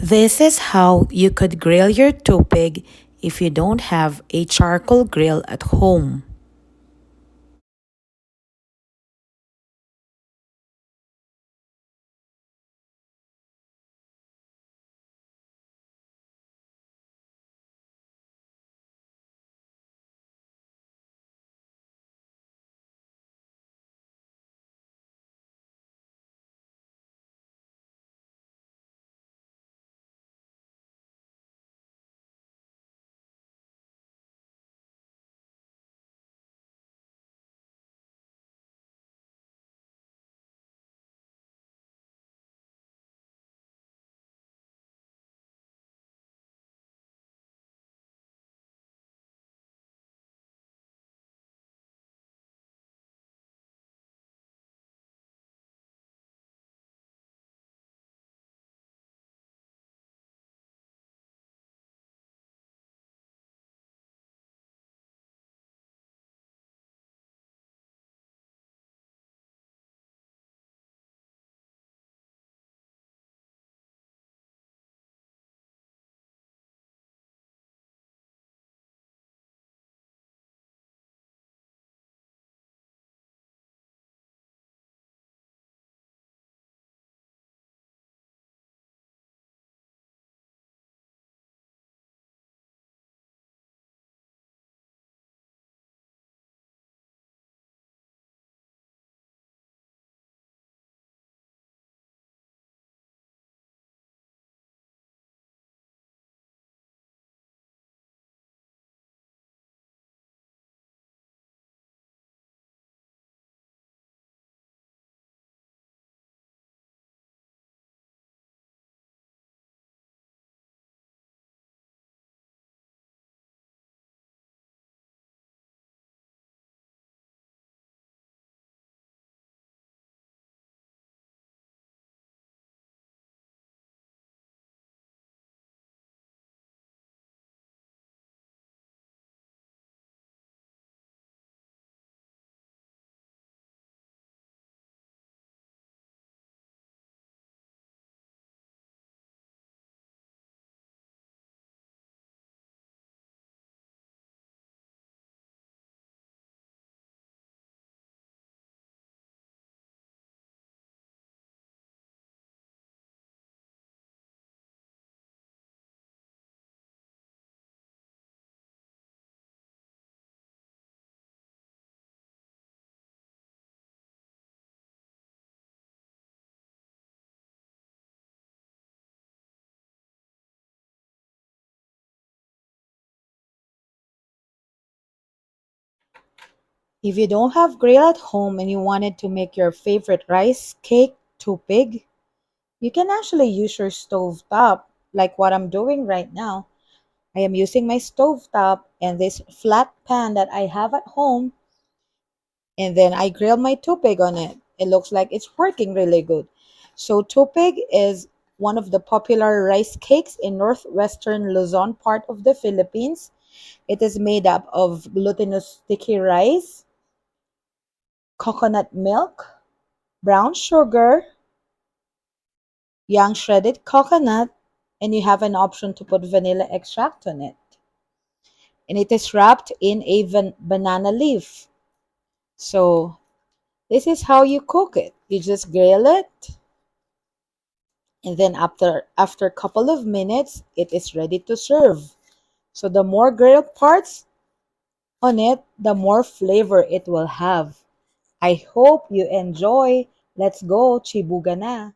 This is how you could grill your tupig if you don't have a charcoal grill at home. If you don't have grill at home and you wanted to make your favorite rice cake tupig, you can actually use your stove top like what I'm doing right now. I am using my stove top and this flat pan that I have at home, and then I grill my tupig on it. It looks like it's working really good. So tupig is one of the popular rice cakes in Northwestern Luzon part of the Philippines. It is made up of glutinous sticky rice, coconut milk, brown sugar, young shredded coconut, and you have an option to put vanilla extract on it. And it is wrapped in a banana leaf. So this is how you cook it. You just grill it, and then after a couple of minutes, it is ready to serve. So the more grilled parts on it, the more flavor it will have. I hope you enjoy. Let's go, chibuga na.